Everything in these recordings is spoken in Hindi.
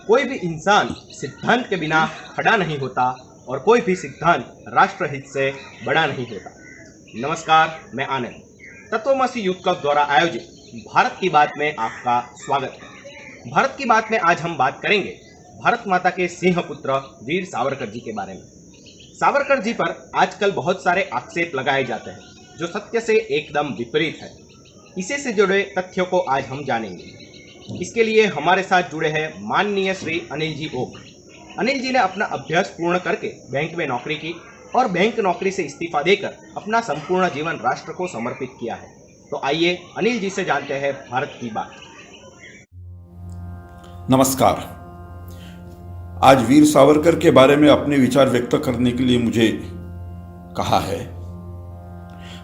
कोई भी इंसान सिद्धांत के बिना खड़ा नहीं होता और कोई भी सिद्धांत राष्ट्रहित से बड़ा नहीं होता। नमस्कार, मैं आनंद तत्वमसी यूथ क्लब द्वारा आयोजित भारत की बात में आपका स्वागत है। भारत की बात में आज हम बात करेंगे भारत माता के सिंह पुत्र वीर सावरकर जी के बारे में। सावरकर जी पर आजकल बहुत सारे आक्षेप लगाए जाते हैं जो सत्य से एकदम विपरीत है। इसी से जुड़े तथ्यों को आज हम जानेंगे। इसके लिए हमारे साथ जुड़े हैं माननीय श्री अनिल जी ओक। अनिल जी ने अपना अभ्यास पूर्ण करके बैंक में नौकरी की और बैंक नौकरी से इस्तीफा देकर अपना संपूर्ण जीवन राष्ट्र को समर्पित किया है। तो आइए अनिल जी से जानते हैं भारत की बात। नमस्कार। आज वीर सावरकर के बारे में अपने विचार व्यक्त करने के लिए मुझे कहा है।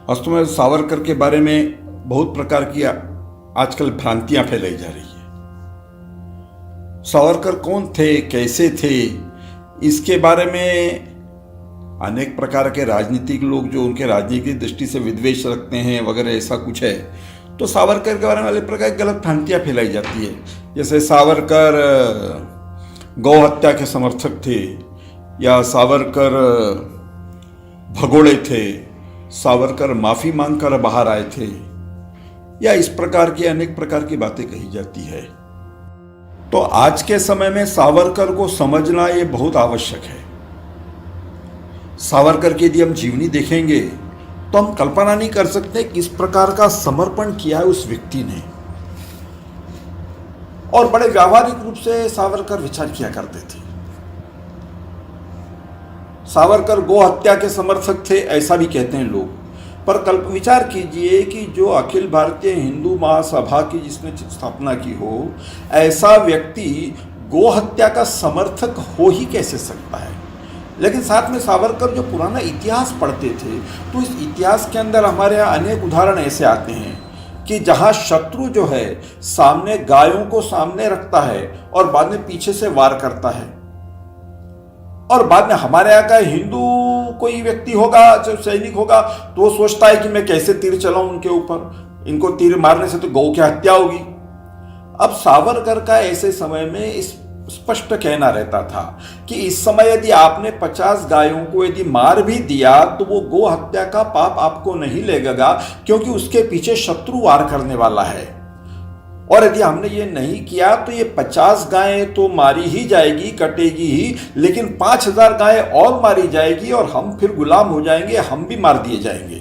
वास्तव में सावरकर के बारे में बहुत प्रकार की आजकल भ्रांतियां फैलाई जा रही है। सावरकर कौन थे, कैसे थे, इसके बारे में अनेक प्रकार के राजनीतिक लोग जो उनके राजनीतिक दृष्टि से विद्वेष रखते हैं वगैरह ऐसा कुछ है, तो सावरकर के बारे में अनेक प्रकार की गलत भ्रांतियां फैलाई जाती है। जैसे सावरकर गौ हत्या के समर्थक थे, या सावरकर भगोड़े थे, सावरकर माफी मांगकर बाहर आए थे, या इस प्रकार की अनेक प्रकार की बातें कही जाती है। तो आज के समय में सावरकर को समझना ये बहुत आवश्यक है। सावरकर की यदि हम जीवनी देखेंगे तो हम कल्पना नहीं कर सकते किस प्रकार का समर्पण किया है उस व्यक्ति ने। और बड़े व्यावहारिक रूप से सावरकर विचार किया करते थे। सावरकर गो हत्या के समर्थक थे ऐसा भी कहते हैं लोग, पर विचार कीजिए कि जो अखिल भारतीय हिंदू महासभा की जिसने स्थापना की हो, ऐसा व्यक्ति गो हत्या का समर्थक हो ही कैसे सकता है। लेकिन साथ में सावरकर जो पुराना इतिहास पढ़ते थे तो इस इतिहास के अंदर हमारे यहाँ अनेक उदाहरण ऐसे आते हैं कि जहाँ शत्रु जो है सामने गायों को सामने रखता है और बाद में पीछे से वार करता है, और बाद में हमारे यहाँ का हिंदू कोई व्यक्ति होगा, जो सैनिक होगा, तो वो सोचता है कि मैं कैसे तीर चलाऊं उनके ऊपर, इनको तीर मारने से तो गौ की हत्या होगी। अब सावरकर का ऐसे समय में स्पष्ट कहना रहता था कि इस समय यदि आपने 50 गायों को यदि मार भी दिया तो वो गौ हत्या का पाप आपको नहीं लगेगा, क्योंकि उसके पीछे शत्रु वार करने वाला है। और यदि हमने ये नहीं किया तो ये 50 गायें तो मारी ही जाएगी, कटेगी ही, लेकिन 5000 गायें और मारी जाएगी और हम फिर गुलाम हो जाएंगे, हम भी मार दिए जाएंगे।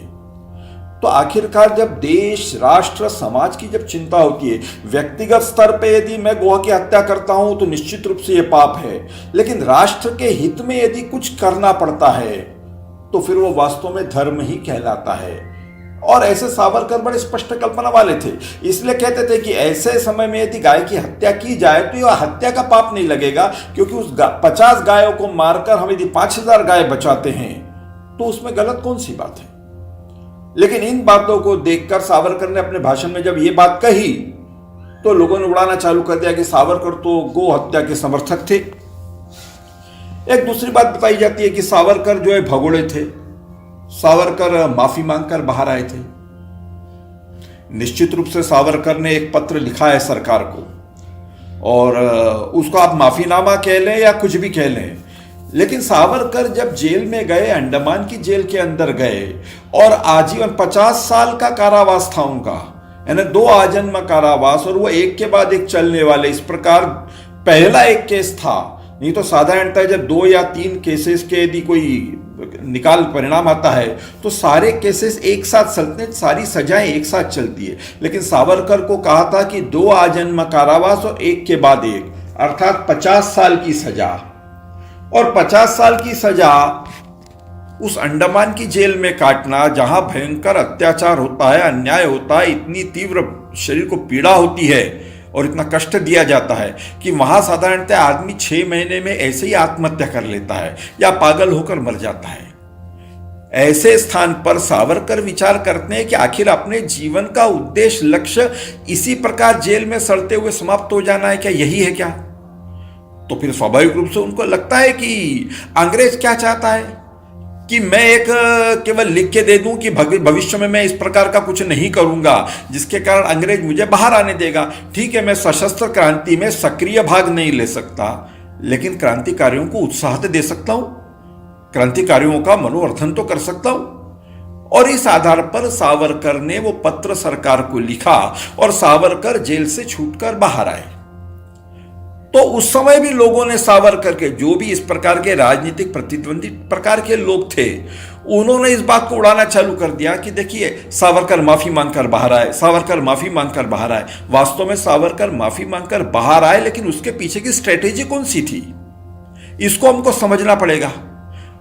तो आखिरकार जब देश, राष्ट्र, समाज की जब चिंता होती है, व्यक्तिगत स्तर पे यदि मैं गौ की हत्या करता हूं तो निश्चित रूप से ये पाप है, लेकिन राष्ट्र के हित में यदि कुछ करना पड़ता है तो फिर वो वास्तव में धर्म ही कहलाता है। और ऐसे सावरकर बड़े स्पष्ट कल्पना वाले थे, इसलिए कहते थे कि ऐसे समय में यदि गाय की हत्या की जाए तो यह हत्या का पाप नहीं लगेगा, क्योंकि उस 50 गायों को मारकर हम यदि 5000 गाय बचाते हैं तो उसमें गलत कौन सी बात है। लेकिन इन बातों को देखकर सावरकर ने अपने भाषण में जब ये बात कही तो लोगों ने उड़ाना चालू कर दिया कि सावरकर तो गौ हत्या के समर्थक थे। एक दूसरी बात बताई जाती है कि सावरकर जो है भगोड़े थे, सावरकर माफी मांगकर बाहर आए थे। निश्चित रूप से सावरकर ने एक पत्र लिखा है सरकार को, और उसको आप माफीनामा कह लें या कुछ भी कह लें, लेकिन सावरकर जब जेल में गए, अंडमान की जेल के अंदर गए, और आजीवन 50 साल का कारावास था उनका, यानी 2 आजन्म कारावास, और वो एक के बाद एक चलने वाले, इस प्रकार पहला एक केस था। नहीं तो साधारणतः जब 2 या 3 केसेस के यदि कोई निकाल परिणाम आता है तो सारे केसेस एक साथ चलते हैं, सारी सजाएं एक साथ चलती है। लेकिन सावरकर को कहा था कि 2 आजन्म कारावास और एक के बाद एक, अर्थात 50 साल की सजा। और 50 साल की सजा उस अंडमान की जेल में काटना, जहां भयंकर अत्याचार होता है, अन्याय होता है, इतनी तीव्र शरीर को पीड़ा होती है और इतना कष्ट दिया जाता है कि वहां साधारणतः आदमी 6 महीने में ऐसे ही आत्महत्या कर लेता है या पागल होकर मर जाता है। ऐसे स्थान पर सावरकर विचार करते हैं कि आखिर अपने जीवन का उद्देश्य, लक्ष्य इसी प्रकार जेल में सड़ते हुए समाप्त हो जाना है क्या? यही है क्या? तो फिर स्वाभाविक रूप से उनको लगता है कि अंग्रेज क्या चाहता है कि मैं एक केवल लिख के दे दूं कि भविष्य में मैं इस प्रकार का कुछ नहीं करूंगा जिसके कारण अंग्रेज मुझे बाहर आने देगा। ठीक है, मैं सशस्त्र क्रांति में सक्रिय भाग नहीं ले सकता, लेकिन क्रांतिकारियों को उत्साह तो दे सकता हूं, क्रांतिकारियों का मनोवर्धन तो कर सकता हूं। और इस आधार पर सावरकर ने वो पत्र सरकार को लिखा और सावरकर जेल से छूटकर बाहर आए। तो उस समय भी लोगों ने सावरकर के, जो भी इस प्रकार के राजनीतिक प्रतिद्वंदी प्रकार के लोग थे, उन्होंने इस बात को उड़ाना चालू कर दिया कि देखिए सावरकर माफी मांगकर बाहर आए, सावरकर माफी मांगकर बाहर आए। वास्तव में सावरकर माफी मांगकर बाहर आए, लेकिन उसके पीछे की स्ट्रेटेजी कौन सी थी, इसको हमको समझना पड़ेगा।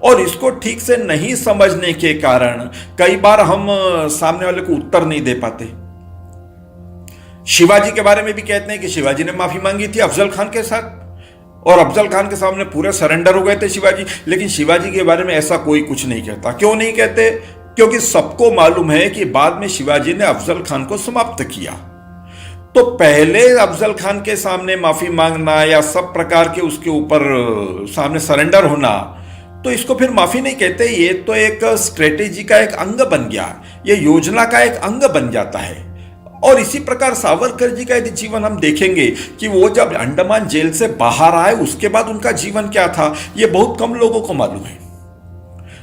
और इसको ठीक से नहीं समझने के कारण कई बार हम सामने वाले को उत्तर नहीं दे पाते। शिवाजी के बारे में भी कहते हैं कि शिवाजी ने माफी मांगी थी अफजल खान के साथ, और अफजल खान के सामने पूरे सरेंडर हो गए थे शिवाजी, लेकिन शिवाजी के बारे में ऐसा कोई कुछ नहीं कहता। क्यों नहीं कहते? क्योंकि सबको मालूम है कि बाद में शिवाजी ने अफजल खान को समाप्त किया। तो पहले अफजल खान के सामने माफी मांगना या सब प्रकार के उसके ऊपर सामने सरेंडर होना, तो इसको फिर माफी नहीं कहते। ये तो एक स्ट्रेटेजी का एक अंग बन गया, ये योजना का एक अंग बन जाता है। और इसी प्रकार सावरकर जी का यदि जीवन हम देखेंगे कि वो जब अंडमान जेल से बाहर आए उसके बाद उनका जीवन क्या था, ये बहुत कम लोगों को मालूम है।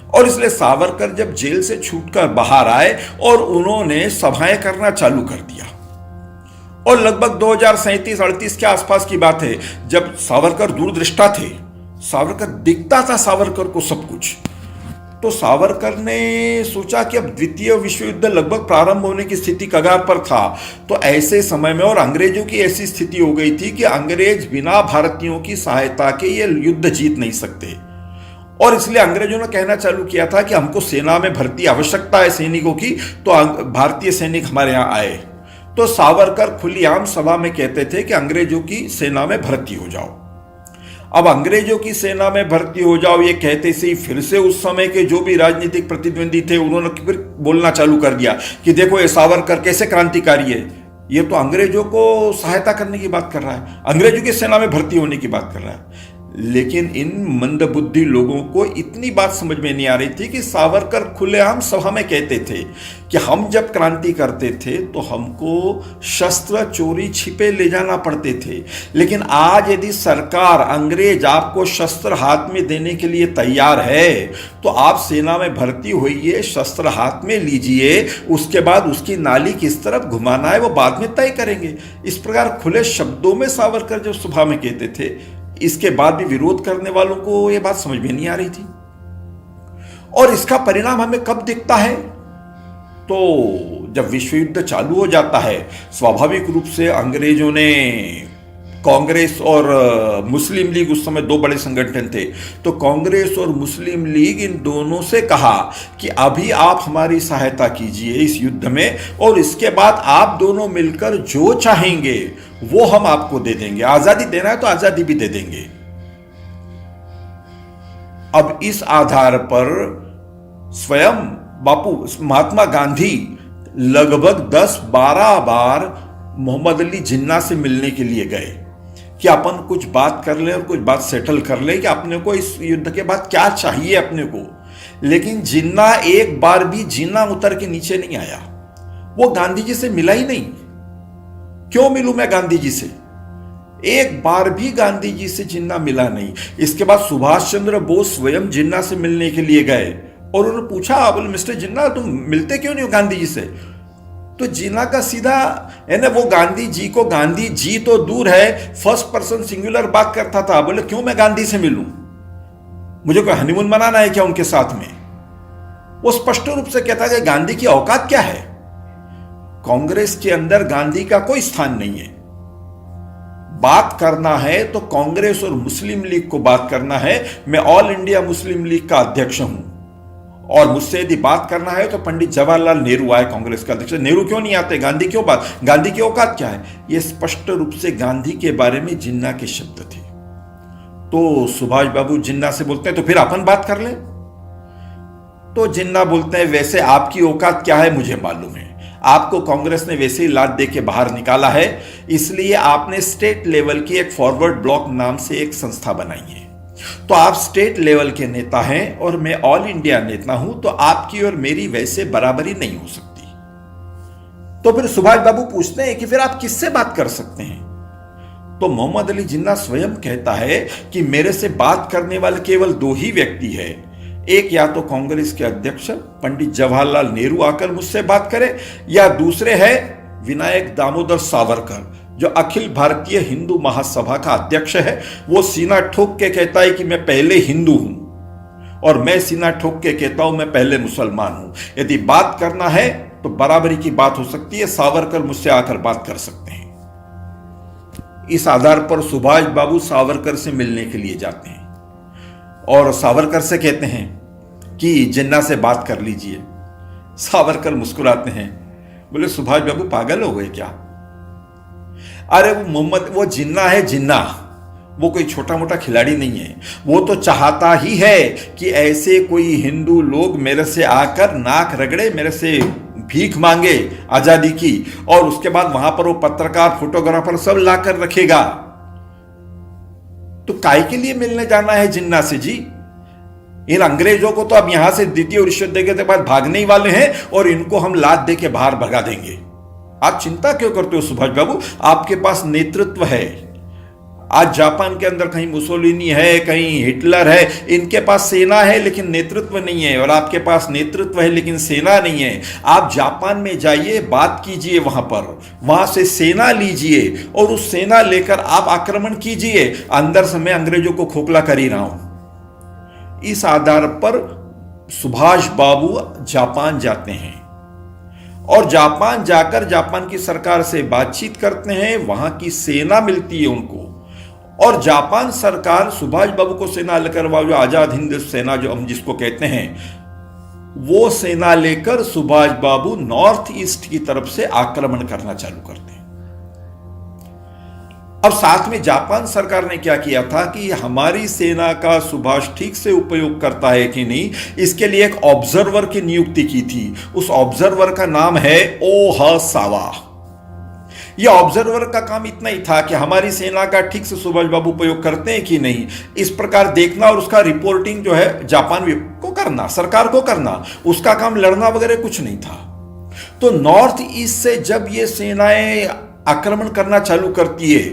और इसलिए सावरकर जब जेल से छूटकर बाहर आए और उन्होंने सभाएं करना चालू कर दिया, और लगभग 2037-38 के आसपास की बात है जब सावरकर दूरदृष्टा थे, सावरकर दिखता था सावरकर को सब कुछ। तो सावरकर ने सोचा कि अब द्वितीय विश्व युद्ध लगभग प्रारंभ होने की स्थिति कगार पर था। तो ऐसे समय में, और अंग्रेजों की ऐसी स्थिति हो गई थी कि अंग्रेज बिना भारतीयों की सहायता के ये युद्ध जीत नहीं सकते, और इसलिए अंग्रेजों ने कहना चालू किया था कि हमको सेना में भर्ती आवश्यकता है सैनिकों की, तो भारतीय सैनिक हमारे यहाँ आए। तो सावरकर खुलेआम सभा में कहते थे कि अंग्रेजों की सेना में भर्ती हो जाओ। अब अंग्रेजों की सेना में भर्ती हो जाओ ये कहते से ही फिर से उस समय के जो भी राजनीतिक प्रतिद्वंदी थे उन्होंने फिर बोलना चालू कर दिया कि देखो ये सावरकर कैसे क्रांतिकारी है, ये तो अंग्रेजों को सहायता करने की बात कर रहा है, अंग्रेजों की सेना में भर्ती होने की बात कर रहा है। लेकिन इन मंदबुद्धि लोगों को इतनी बात समझ में नहीं आ रही थी कि सावरकर खुलेआम सभा में कहते थे कि हम जब क्रांति करते थे तो हमको शस्त्र चोरी छिपे ले जाना पड़ते थे, लेकिन आज यदि सरकार अंग्रेज आपको शस्त्र हाथ में देने के लिए तैयार है तो आप सेना में भर्ती होइए, शस्त्र हाथ में लीजिए, उसके बाद उसकी नाली किस तरफ घुमाना है वो बाद में तय करेंगे। इस प्रकार खुले शब्दों में सावरकर जब सभा में कहते थे, इसके बाद भी विरोध करने वालों को यह बात समझ में नहीं आ रही थी। और इसका परिणाम हमें कब दिखता है? तो जब विश्व युद्ध चालू हो जाता है, स्वाभाविक रूप से अंग्रेजों ने कांग्रेस और मुस्लिम लीग, उस समय दो बड़े संगठन थे, तो कांग्रेस और मुस्लिम लीग इन दोनों से कहा कि अभी आप हमारी सहायता कीजिए इस युद्ध में, और इसके बाद आप दोनों मिलकर जो चाहेंगे वो हम आपको दे देंगे, आजादी देना है तो आजादी भी दे देंगे। अब इस आधार पर स्वयं बापू महात्मा गांधी लगभग 10-12 बार मोहम्मद अली जिन्ना से मिलने के लिए गए कि अपन कुछ बात कर ले और कुछ बात सेटल कर ले कि अपने को इस युद्ध के बाद क्या चाहिए अपने को। लेकिन जिन्ना एक बार भी जिन्ना उतर के नीचे नहीं आया, वो गांधी जी से मिला ही नहीं। क्यों मिलूं मैं गांधी जी से? एक बार भी गांधी जी से जिन्ना मिला नहीं। इसके बाद सुभाष चंद्र बोस स्वयं जिन्ना से मिलने के लिए गए और उन्होंने पूछा, बोले मिस्टर जिन्ना तुम मिलते क्यों नहीं हो गांधी जी से? तो जिन्ना का सीधा है ना, वो गांधी जी को, गांधी जी तो दूर है, फर्स्ट पर्सन सिंगुलर बात करता था। बोले क्यों मैं गांधी से मिलूं, मुझे कोई हनीमून मनाना है क्या उनके साथ में? वो स्पष्ट रूप से कहता है कि गांधी की औकात क्या है। कांग्रेस के अंदर गांधी का कोई स्थान नहीं है। बात करना है तो कांग्रेस और मुस्लिम लीग को बात करना है। मैं ऑल इंडिया मुस्लिम लीग का अध्यक्ष हूं, और मुझसे यदि बात करना है तो पंडित जवाहरलाल नेहरू आए कांग्रेस का अध्यक्ष। नेहरू क्यों नहीं आते? गांधी क्यों बात? गांधी की औकात क्या है? यह स्पष्ट रूप से गांधी के बारे में जिन्ना के शब्द थे। तो सुभाष बाबू जिन्ना से बोलते हैं तो फिर अपन बात कर ले। तो जिन्ना बोलते हैं वैसे आपकी औकात क्या है मुझे मालूम है, आपको कांग्रेस ने वैसे ही लात दे के बाहर निकाला है, इसलिए आपने स्टेट लेवल की एक फॉरवर्ड ब्लॉक नाम से एक संस्था बनाई है, तो आप स्टेट लेवल के नेता हैं और मैं ऑल इंडिया नेता हूं, तो आपकी और मेरी वैसे बराबरी नहीं हो सकती। तो फिर सुभाष बाबू पूछते हैं कि फिर आप किससे बात कर सकते हैं? तो मोहम्मद अली जिन्ना स्वयं कहता है कि मेरे से बात करने वाले केवल दो ही व्यक्ति है, एक या तो कांग्रेस के अध्यक्ष पंडित जवाहरलाल नेहरू आकर मुझसे बात करें, या दूसरे है विनायक दामोदर सावरकर जो अखिल भारतीय हिंदू महासभा का अध्यक्ष है। वो सीना ठोक के कहता है कि मैं पहले हिंदू हूं और मैं सीना ठोक के कहता हूं मैं पहले मुसलमान हूं। यदि बात करना है तो बराबरी की बात हो सकती है, सावरकर मुझसे आकर बात कर सकते हैं। इस आधार पर सुभाष बाबू सावरकर से मिलने के लिए जाते हैं और सावरकर से कहते हैं कि जिन्ना से बात कर लीजिए। सावरकर मुस्कुराते हैं, बोले सुभाष बाबू पागल हो गए क्या? अरे वो जिन्ना है, जिन्ना, वो कोई छोटा मोटा खिलाड़ी नहीं है। वो तो चाहता ही है कि ऐसे कोई हिंदू लोग मेरे से आकर नाक रगड़े, मेरे से भीख मांगे आजादी की, और उसके बाद वहां पर वो पत्रकार फोटोग्राफर सब लाकर रखेगा। तो काय के लिए मिलने जाना है जिन्ना से जी? इन अंग्रेजों को तो अब यहां से द्वितीय रिश्वत देने के बाद भागने ही वाले हैं और इनको हम लात दे के बाहर भगा देंगे। आप चिंता क्यों करते हो सुभाष बाबू? आपके पास नेतृत्व है। आज जापान के अंदर कहीं मुसोलिनी है, कहीं हिटलर है, इनके पास सेना है लेकिन नेतृत्व नहीं है, और आपके पास नेतृत्व है लेकिन सेना नहीं है। आप जापान में जाइए, बात कीजिए वहां से सेना लीजिए और उस सेना लेकर आप आक्रमण कीजिए। अंदर से मैं अंग्रेजों को खोखला कर ही रहा हूं। इस आधार पर सुभाष बाबू जापान जाते हैं और जापान जाकर जापान की सरकार से बातचीत करते हैं। वहां की सेना मिलती है उनको, और जापान सरकार सुभाष बाबू को सेना लेकर, जो आजाद हिंद सेना जो हम जिसको कहते हैं, वो सेना लेकर सुभाष बाबू नॉर्थ ईस्ट की तरफ से आक्रमण करना चालू करते हैं। अब साथ में जापान सरकार ने क्या किया था कि हमारी सेना का सुभाष ठीक से उपयोग करता है कि नहीं, इसके लिए एक ऑब्जर्वर की नियुक्ति की थी। उस ऑब्जर्वर का नाम है ओहसावा। यह ऑब्जर्वर का काम इतना ही था कि हमारी सेना का ठीक से सुभाष बाबू उपयोग करते हैं कि नहीं, इस प्रकार देखना और उसका रिपोर्टिंग जो है जापान को करना, सरकार को करना। उसका काम लड़ना वगैरह कुछ नहीं था। तो नॉर्थ ईस्ट से जब ये सेनाएं आक्रमण करना चालू करती है,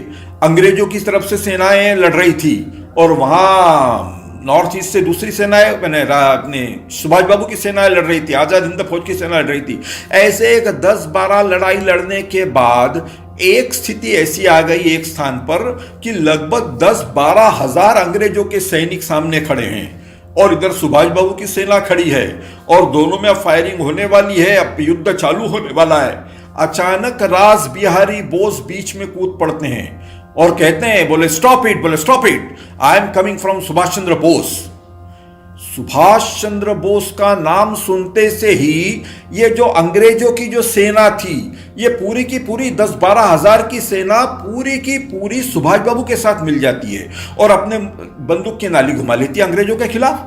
अंग्रेजों की तरफ से सेनाएं लड़ रही थी और वहां नॉर्थ ईस्ट से दूसरी सेनाएं, अपने सुभाष बाबू की सेनाएं लड़ रही थी, आजाद हिंद फौज की सेना लड़ रही थी। ऐसे एक 10-12 लड़ाई लड़ने के बाद एक स्थिति ऐसी आ गई एक स्थान पर कि लगभग 10-12 हजार अंग्रेजों के सैनिक सामने खड़े हैं और इधर सुभाष बाबू की सेना खड़ी है और दोनों में अब फायरिंग होने वाली है, अब युद्ध चालू होने वाला है। अचानक रास बिहारी बोस बीच में कूद पड़ते हैं और कहते हैं, बोले stop it, I am coming from Subhash Chandra Bose. Subhash Chandra Bose का नाम सुनते से ही ये जो अंग्रेजों की जो सेना थी, ये पूरी की पूरी 10-12 हजार की सेना पूरी की पूरी सुभाष बाबू के साथ मिल जाती है और अपने बंदूक की नाली घुमा लेती है अंग्रेजों के खिलाफ।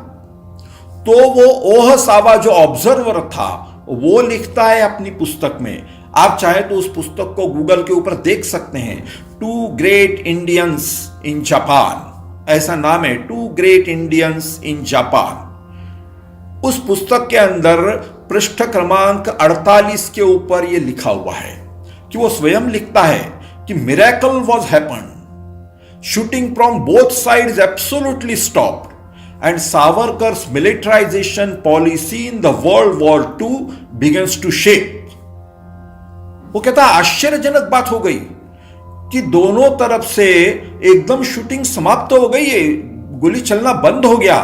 तो वो ओहसावा जो ऑब्जर्वर था, वो लिखता है अपनी पुस्तक में, आप चाहे तो उस पुस्तक को गूगल के ऊपर देख सकते हैं, 2 ग्रेट इंडियंस इन जापान, ऐसा नाम है, 2 ग्रेट इंडियंस इन जापान। उस पुस्तक के अंदर पृष्ठ क्रमांक 48 के ऊपर यह लिखा हुआ है कि वो स्वयं लिखता है कि miracle was happen, shooting from both sides absolutely stopped and Savarkar's militarisation policy in the world war II begins to shake. वो कहता है आश्चर्यजनक बात हो गई कि दोनों तरफ से एकदम शूटिंग समाप्त हो गई है, गोली चलना बंद हो गया,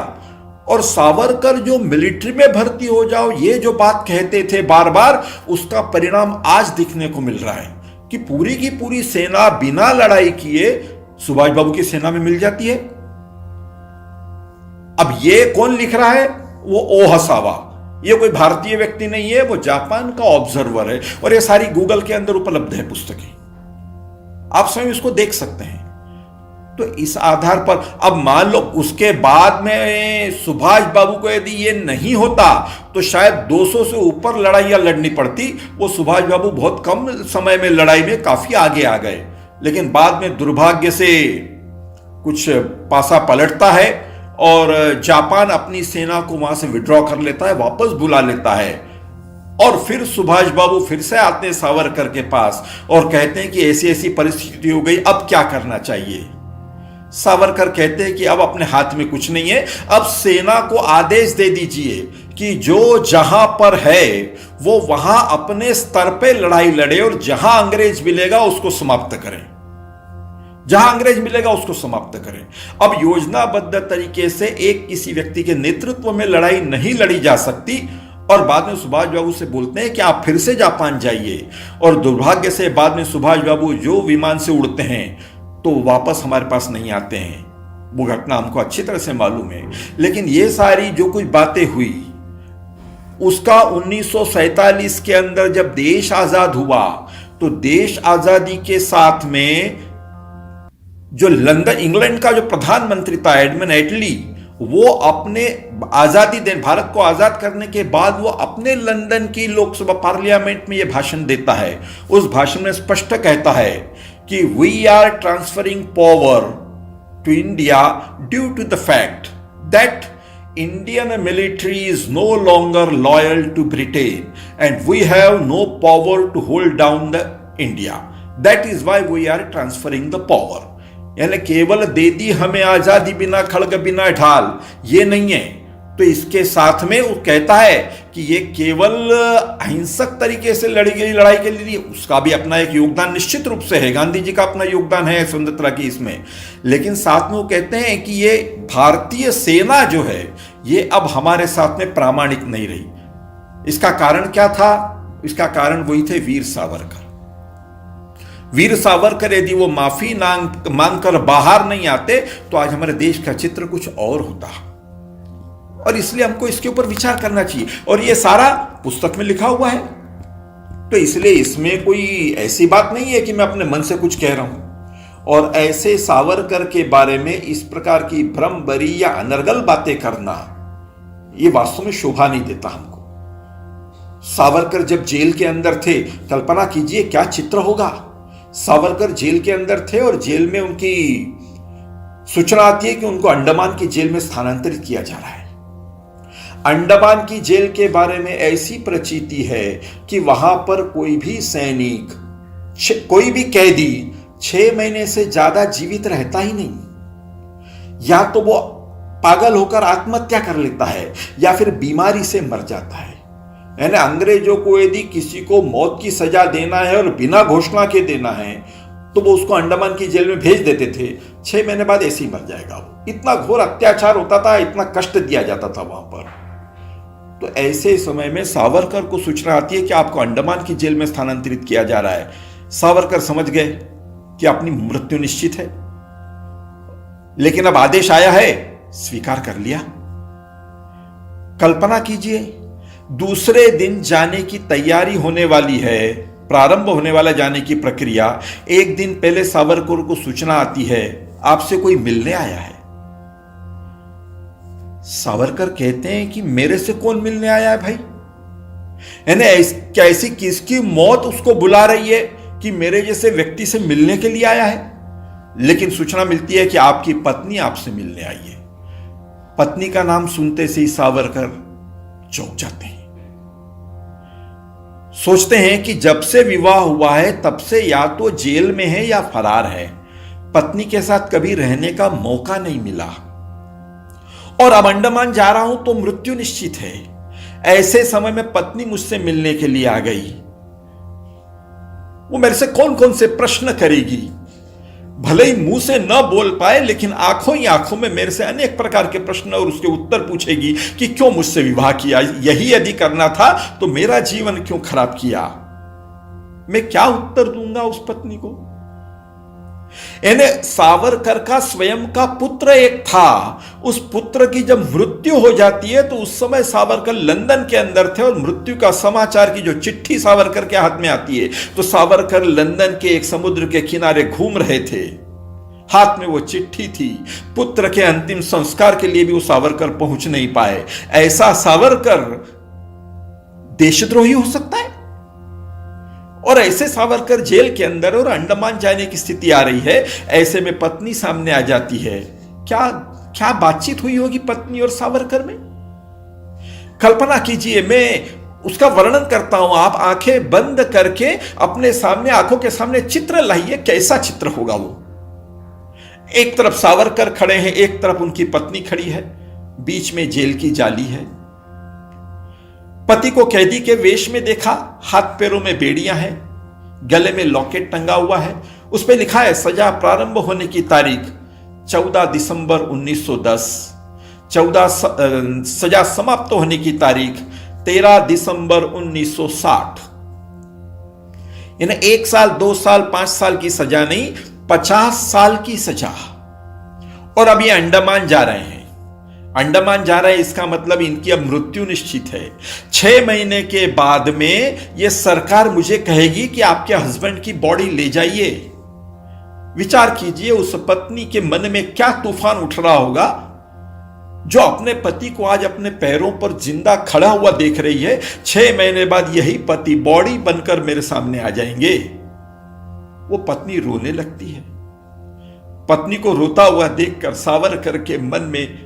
और सावरकर जो मिलिट्री में भर्ती हो जाओ ये जो बात कहते थे बार बार, उसका परिणाम आज दिखने को मिल रहा है कि पूरी की पूरी सेना बिना लड़ाई किए सुभाष बाबू की सेना में मिल जाती है। अब ये कौन लिख रहा है? वो ओहसावा। ये कोई भारतीय व्यक्ति नहीं है, वो जापान का ऑब्जर्वर है और ये सारी गूगल के अंदर उपलब्ध है पुस्तकें, आप स्वयं इसको देख सकते हैं। तो इस आधार पर अब मान लो उसके बाद में सुभाष बाबू को यदि ये नहीं होता तो शायद 200 से ऊपर लड़ाइयां लड़नी पड़ती। वो सुभाष बाबू बहुत कम समय में लड़ाई में काफी आगे आ गए, लेकिन बाद में दुर्भाग्य से कुछ पासा पलटता है और जापान अपनी सेना को वहां से विड्रॉ कर लेता है, वापस बुला लेता है। और फिर सुभाष बाबू फिर से आते हैं सावरकर के पास और कहते हैं कि ऐसी ऐसी परिस्थिति हो गई, अब क्या करना चाहिए। सावरकर कहते हैं कि अब अपने हाथ में कुछ नहीं है, अब सेना को आदेश दे दीजिए कि जो जहां पर है वो वहां अपने स्तर पे लड़ाई लड़े और जहां अंग्रेज मिलेगा उसको समाप्त करें, जहां अंग्रेज मिलेगा उसको समाप्त करें। अब योजनाबद्ध तरीके से एक किसी व्यक्ति के नेतृत्व में लड़ाई नहीं लड़ी जा सकती। और बाद में सुभाष बाबू से बोलते हैं कि आप फिर से जापान जाइए, और दुर्भाग्य से बाद में सुभाष बाबू जो विमान से उड़ते हैं तो वापस हमारे पास नहीं आते हैं। वो घटना हमको अच्छी तरह से मालूम है। लेकिन ये सारी जो कुछ बातें हुई उसका 1947 के अंदर जब देश आजाद हुआ तो देश आजादी के साथ में जो लंदन इंग्लैंड का जो प्रधानमंत्री था एडमंड एटली, वो अपने आजादी दे भारत को आजाद करने के बाद वो अपने लंदन की लोकसभा पार्लियामेंट में ये भाषण देता है। उस भाषण में स्पष्ट कहता है कि we are transferring power to India due to the fact that Indian military is no longer loyal to Britain and we have no power to hold down the India. That is why we are transferring the power. यानी केवल दे दी हमें आजादी बिना खड़ग बिना ढाल, ये नहीं है। तो इसके साथ में वो कहता है कि ये केवल अहिंसक तरीके से लड़ी गई लड़ाई के लिए, उसका भी अपना एक योगदान निश्चित रूप से है, गांधी जी का अपना योगदान है स्वतंत्रता की इसमें। लेकिन साथ में वो कहते हैं कि ये भारतीय सेना जो है ये अब हमारे साथ में प्रामाणिक नहीं रही। इसका कारण क्या था? इसका कारण वही थे वीर सावरकर। वीर सावरकर यदि वो माफी मांगकर बाहर नहीं आते तो आज हमारे देश का चित्र कुछ और होता। और इसलिए हमको इसके ऊपर विचार करना चाहिए, और ये सारा पुस्तक में लिखा हुआ है। तो इसलिए इसमें कोई ऐसी बात नहीं है कि मैं अपने मन से कुछ कह रहा हूं। और ऐसे सावरकर के बारे में इस प्रकार की भ्रमभरी या अनर्गल बातें करना ये वास्तव में शोभा नहीं देता हमको। सावरकर जब जेल के अंदर थे, कल्पना कीजिए क्या चित्र होगा। सावरकर जेल के अंदर थे और जेल में उनकी सूचना आती है कि उनको अंडमान की जेल में स्थानांतरित किया जा रहा है। अंडमान की जेल के बारे में ऐसी प्रचीति है कि वहां पर कोई भी सैनिक, कोई भी कैदी 6 महीने से ज्यादा जीवित रहता ही नहीं। या तो वो पागल होकर आत्महत्या कर लेता है या फिर बीमारी से मर जाता है। यानी अंग्रेजों को यदि किसी को मौत की सजा देना है और बिना घोषणा के देना है तो वो उसको अंडमान की जेल में भेज देते थे। 6 महीने बाद ऐसे ही मर जाएगा वो। इतना घोर अत्याचार होता था, इतना कष्ट दिया जाता था वहां पर। तो ऐसे समय में सावरकर को सूचना आती है कि आपको अंडमान की जेल में स्थानांतरित किया जा रहा है। सावरकर समझ गए कि अपनी मृत्यु निश्चित है, लेकिन अब आदेश आया है, स्वीकार कर लिया। कल्पना कीजिए, दूसरे दिन जाने की तैयारी होने वाली है, प्रारंभ होने वाला जाने की प्रक्रिया। एक दिन पहले सावरकर को सूचना आती है आपसे कोई मिलने आया है। सावरकर कहते हैं कि मेरे से कौन मिलने आया है भाई? यानी क्या ऐसी किसकी मौत उसको बुला रही है कि मेरे जैसे व्यक्ति से मिलने के लिए आया है? लेकिन सूचना मिलती है कि आपकी पत्नी आपसे मिलने आई है। पत्नी का नाम सुनते से ही सावरकर चौंक जाते हैं। सोचते हैं कि जब से विवाह हुआ है तब से या तो जेल में है या फरार है, पत्नी के साथ कभी रहने का मौका नहीं मिला, और अब अंडमान जा रहा हूं तो मृत्यु निश्चित है। ऐसे समय में पत्नी मुझसे मिलने के लिए आ गई, वो मेरे से कौन कौन से प्रश्न करेगी। भले ही मुंह से न बोल पाए लेकिन आंखों ही आंखों में मेरे से अनेक प्रकार के प्रश्न और उसके उत्तर पूछेगी कि क्यों मुझसे विवाह किया, यही यदि करना था तो मेरा जीवन क्यों खराब किया। मैं क्या उत्तर दूंगा उस पत्नी को? यानी सावरकर का स्वयं का पुत्र एक था, उस पुत्र की जब मृत्यु हो जाती है तो उस समय सावरकर लंदन के अंदर थे और मृत्यु का समाचार की जो चिट्ठी सावरकर के हाथ में आती है तो सावरकर लंदन के एक समुद्र के किनारे घूम रहे थे, हाथ में वो चिट्ठी थी। पुत्र के अंतिम संस्कार के लिए भी वो सावरकर पहुंच नहीं पाए। ऐसा सावरकर देशद्रोही हो सकता है? और ऐसे सावरकर जेल के अंदर और अंडमान जाने की स्थिति आ रही है, ऐसे में पत्नी सामने आ जाती है। क्या क्या बातचीत हुई होगी पत्नी और सावरकर में। कल्पना कीजिए, मैं उसका वर्णन करता हूं, आप आंखें बंद करके अपने सामने, आंखों के सामने चित्र लाइए, कैसा चित्र होगा वो। एक तरफ सावरकर खड़े हैं, एक तरफ उनकी पत्नी खड़ी है, बीच में जेल की जाली है। पति को कैदी के वेश में देखा, हाथ पैरों में बेड़ियां हैं, गले में लॉकेट टंगा हुआ है, उस पर लिखा है सजा प्रारंभ होने की तारीख 14 दिसंबर 1910, सजा समाप्त होने की तारीख 13 दिसंबर 1960। यानी 1 साल, 2 साल, 5 साल की सजा नहीं, 50 साल की सजा। और अब ये अंडमान जा रहे हैं। अंडमान जा रहे हैं, इसका मतलब इनकी अब मृत्यु निश्चित है। 6 महीने के बाद में यह सरकार मुझे कहेगी कि आपके हस्बैंड की बॉडी ले जाइए। विचार कीजिए उस पत्नी के मन में क्या तूफान उठ रहा होगा, जो अपने पति को आज अपने पैरों पर जिंदा खड़ा हुआ देख रही है। 6 महीने बाद यही पति बॉडी बनकर मेरे सामने आ जाएंगे। वो पत्नी रोने लगती है। पत्नी को रोता हुआ देखकर सावरकर के मन में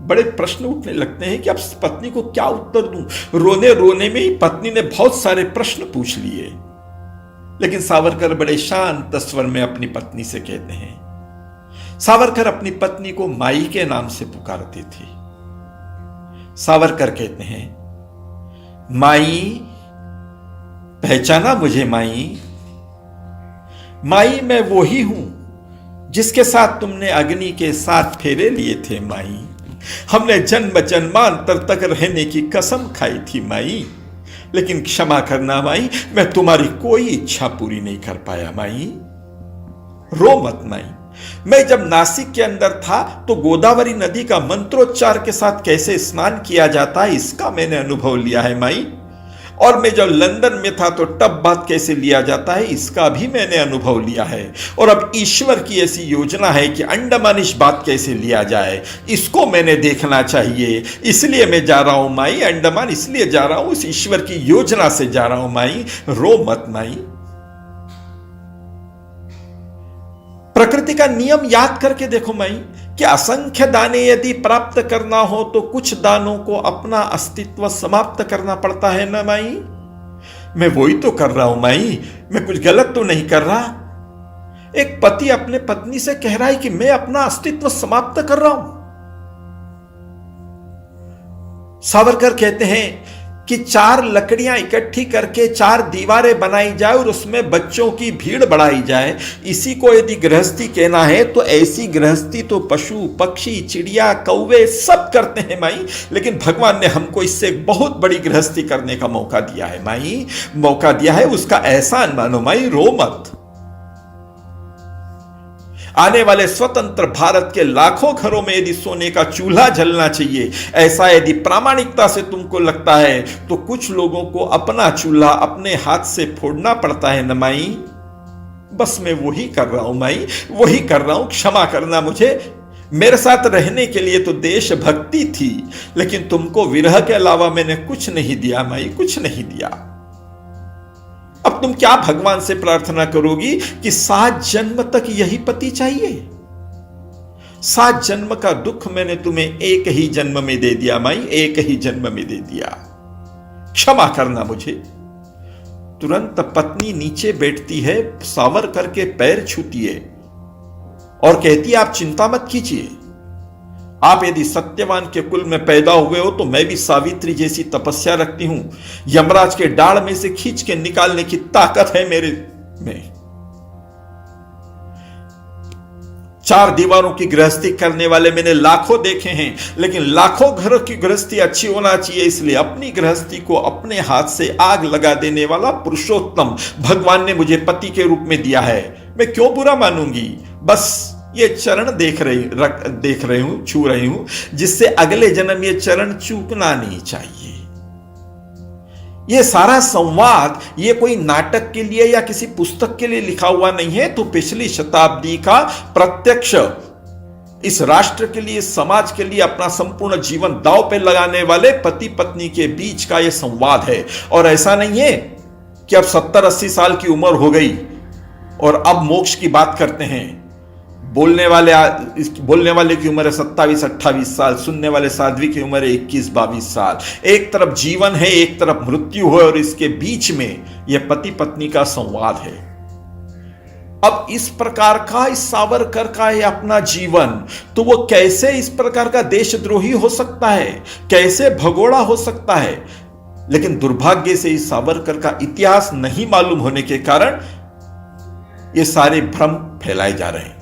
बड़े प्रश्न उठने लगते हैं कि अब पत्नी को क्या उत्तर दूं। रोने रोने में ही पत्नी ने बहुत सारे प्रश्न पूछ लिए, लेकिन सावरकर बड़े शांत स्वर में अपनी पत्नी से कहते हैं। सावरकर अपनी पत्नी को माई के नाम से पुकारते थे। सावरकर कहते हैं, माई, पहचाना मुझे माई? माई मैं वो ही हूं जिसके साथ तुमने अग्नि के 7 फेरे लिए थे माई। हमने जन्म जन्मांतर तक रहने की कसम खाई थी माई, लेकिन क्षमा करना माई, मैं तुम्हारी कोई इच्छा पूरी नहीं कर पाया माई। रो मत माई। मैं जब नासिक के अंदर था तो गोदावरी नदी का मंत्रोच्चार के साथ कैसे स्नान किया जाता है इसका मैंने अनुभव लिया है माई। और मैं जब लंदन में था तो टब बाथ कैसे लिया जाता है इसका भी मैंने अनुभव लिया है। और अब ईश्वर की ऐसी योजना है कि अंडमानिश बात कैसे लिया जाए, इसको मैंने देखना चाहिए। इसलिए मैं जा रहा हूं माई, अंडमान इसलिए जा रहा हूं, इस ईश्वर की योजना से जा रहा हूं माई। रो मत माई। प्रकृति का नियम याद करके देखो माई कि असंख्य दाने यदि प्राप्त करना हो तो कुछ दानों को अपना अस्तित्व समाप्त करना पड़ता है ना माई। मैं वही तो कर रहा हूं माई, मैं कुछ गलत तो नहीं कर रहा। एक पति अपने पत्नी से कह रहा है कि मैं अपना अस्तित्व समाप्त कर रहा हूं। सावरकर कहते हैं कि 4 लकड़ियां इकट्ठी करके 4 दीवारें बनाई जाए और उसमें बच्चों की भीड़ बढ़ाई जाए, इसी को यदि गृहस्थी कहना है तो ऐसी गृहस्थी तो पशु पक्षी चिड़िया कौवे सब करते हैं माई। लेकिन भगवान ने हमको इससे बहुत बड़ी गृहस्थी करने का मौका दिया है माई, मौका दिया है, उसका एहसान मानो माई। रो मत। आने वाले स्वतंत्र भारत के लाखों घरों में यदि सोने का चूल्हा जलना चाहिए, ऐसा यदि प्रामाणिकता से तुमको लगता है तो कुछ लोगों को अपना चूल्हा अपने हाथ से फोड़ना पड़ता है न माई। बस मैं वही कर रहा हूं माई, वही कर रहा हूं। क्षमा करना मुझे। मेरे साथ रहने के लिए तो देशभक्ति थी, लेकिन तुमको विरह के अलावा मैंने कुछ नहीं दिया माई, कुछ नहीं दिया। अब तुम क्या भगवान से प्रार्थना करोगी कि 7 जन्म तक यही पति चाहिए? 7 जन्म का दुख मैंने तुम्हें एक ही जन्म में दे दिया माई, एक ही जन्म में दे दिया। क्षमा करना मुझे। तुरंत पत्नी नीचे बैठती है, सावरकर के पैर छूती है और कहती है, आप चिंता मत कीजिए। आप यदि सत्यवान के कुल में पैदा हुए हो तो मैं भी सावित्री जैसी तपस्या रखती हूं। यमराज के डाढ़ में से खींच के निकालने की ताकत है मेरे में। 4 दीवारों की गृहस्थी करने वाले मैंने लाखों देखे हैं, लेकिन लाखों घरों की गृहस्थी अच्छी होना चाहिए, इसलिए अपनी गृहस्थी को अपने हाथ से आग लगा देने वाला पुरुषोत्तम भगवान ने मुझे पति के रूप में दिया है। मैं क्यों बुरा मानूंगी? बस ये चरण देख रही हूं, छू रही हूं, जिससे अगले जन्म ये चरण चूकना नहीं चाहिए। ये सारा संवाद ये कोई नाटक के लिए या किसी पुस्तक के लिए लिखा हुआ नहीं है, तो पिछली शताब्दी का प्रत्यक्ष इस राष्ट्र के लिए, समाज के लिए अपना संपूर्ण जीवन दांव पे लगाने वाले पति पत्नी के बीच का यह संवाद है। और ऐसा नहीं है कि अब 70-80 साल की उम्र हो गई और अब मोक्ष की बात करते हैं। बोलने वाले की उम्र है 27-28 साल, सुनने वाले साध्वी की उम्र है 21-22 साल। एक तरफ जीवन है, एक तरफ मृत्यु है, और इसके बीच में यह पति पत्नी का संवाद है। अब इस प्रकार का इस सावरकर का है अपना जीवन, तो वो कैसे इस प्रकार का देशद्रोही हो सकता है, कैसे भगोड़ा हो सकता है। लेकिन दुर्भाग्य से इस सावरकर का इतिहास नहीं मालूम होने के कारण ये सारे भ्रम फैलाए जा रहे हैं।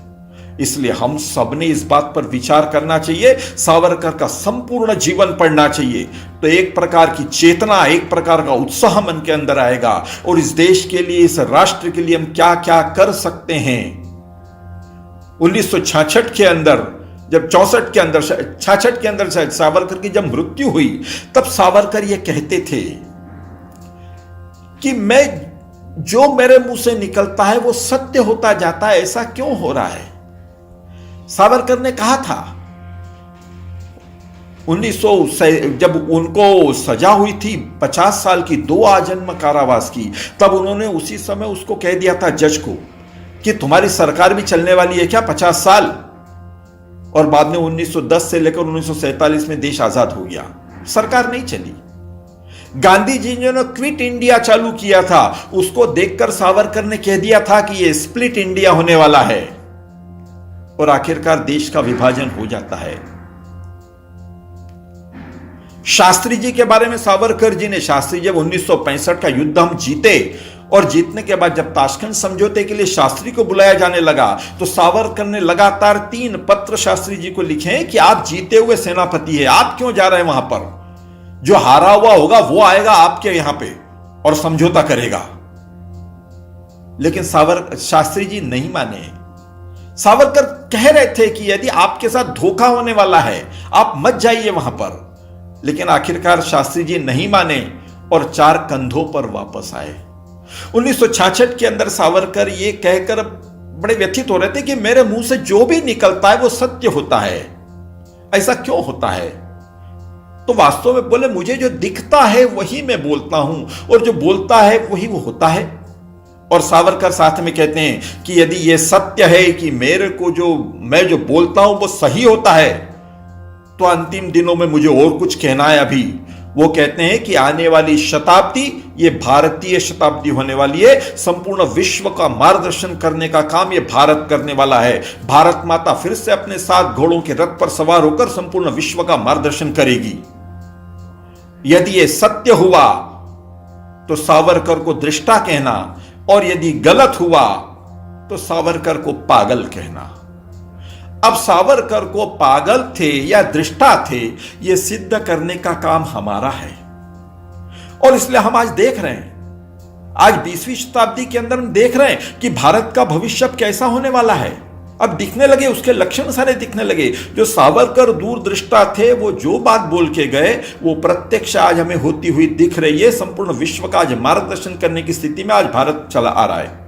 इसलिए हम सबने इस बात पर विचार करना चाहिए, सावरकर का संपूर्ण जीवन पढ़ना चाहिए, तो एक प्रकार की चेतना, एक प्रकार का उत्साह मन के अंदर आएगा, और इस देश के लिए, इस राष्ट्र के लिए हम क्या क्या कर सकते हैं। 1966 के अंदर, जब 64 के अंदर, 66 के अंदर शायद सावरकर की जब मृत्यु हुई, तब सावरकर ये कहते थे कि मैं, जो मेरे मुंह से निकलता है वो सत्य होता जाता है, ऐसा क्यों हो रहा है। सावरकर ने कहा था 1900 जब उनको सजा हुई थी 50 साल की 2 आजन्म कारावास की, तब उन्होंने उसी समय उसको कह दिया था जज को कि तुम्हारी सरकार भी चलने वाली है क्या 50 साल। और बाद में 1910 से लेकर 1947 में देश आजाद हो गया, सरकार नहीं चली। गांधी जी ने क्विट इंडिया चालू किया था, उसको देखकर सावरकर ने कह दिया था कि यह स्प्लिट इंडिया होने वाला है, और आखिरकार देश का विभाजन हो जाता है। शास्त्री जी के बारे में सावरकर जी ने, शास्त्री जब 1965 का युद्ध हम जीते, और जीतने के बाद जब ताशकंद समझौते के लिए शास्त्री को बुलाया जाने लगा, तो सावरकर ने लगातार 3 पत्र शास्त्री जी को लिखे हैं कि आप जीते हुए सेनापति है, आप क्यों जा रहे हैं वहां पर, जो हारा हुआ होगा वो आएगा आपके यहां पे और समझौता करेगा। लेकिन शास्त्री जी नहीं माने। सावरकर कह रहे थे कि यदि आपके साथ धोखा होने वाला है आप मत जाइए वहां पर, लेकिन आखिरकार शास्त्री जी नहीं माने और 4 कंधों पर वापस आए। 1966 के अंदर सावरकर ये कहकर बड़े व्यथित हो रहे थे कि मेरे मुंह से जो भी निकलता है वो सत्य होता है, ऐसा क्यों होता है। तो वास्तव में बोले, मुझे जो दिखता है वही मैं बोलता हूं, और जो बोलता है वही वो होता है। और सावरकर साथ में कहते हैं कि यदि यह सत्य है कि मेरे को मैं जो बोलता हूं वो सही होता है, तो अंतिम दिनों में मुझे और कुछ कहना है अभी। वो कहते हैं कि आने वाली शताब्दी ये भारतीय शताब्दी होने वाली है, संपूर्ण विश्व का मार्गदर्शन करने का काम ये भारत करने वाला है। भारत माता फिर से अपने 7 घोड़ों के रथ पर सवार होकर संपूर्ण विश्व का मार्गदर्शन करेगी। यदि ये सत्य हुआ तो सावरकर को दृष्टा कहना, और यदि गलत हुआ तो सावरकर को पागल कहना। अब सावरकर को पागल थे या दृष्टा थे, यह सिद्ध करने का काम हमारा है। और इसलिए हम आज देख रहे हैं, आज 20वीं शताब्दी के अंदर हम देख रहे हैं कि भारत का भविष्य कैसा होने वाला है। अब दिखने लगे, उसके लक्षण सारे दिखने लगे। जो सावरकर दूरदृष्टा थे, वो जो बात बोल के गए वो प्रत्यक्ष आज हमें होती हुई दिख रही है। संपूर्ण विश्व का आज मार्गदर्शन करने की स्थिति में आज भारत चला आ रहा है,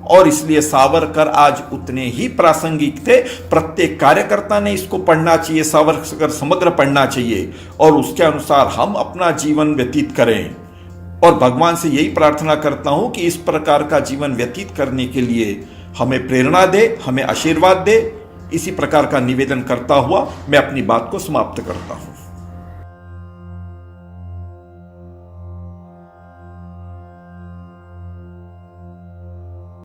और इसलिए सावरकर आज उतने ही प्रासंगिक थे। प्रत्येक कार्यकर्ता ने इसको पढ़ना चाहिए, सावरकर समग्र पढ़ना चाहिए, और उसके अनुसार हम अपना जीवन व्यतीत करें। और भगवान से यही प्रार्थना करता हूं कि इस प्रकार का जीवन व्यतीत करने के लिए हमें प्रेरणा दे, हमें आशीर्वाद दे। इसी प्रकार का निवेदन करता हुआ मैं अपनी बात को समाप्त करता हूं।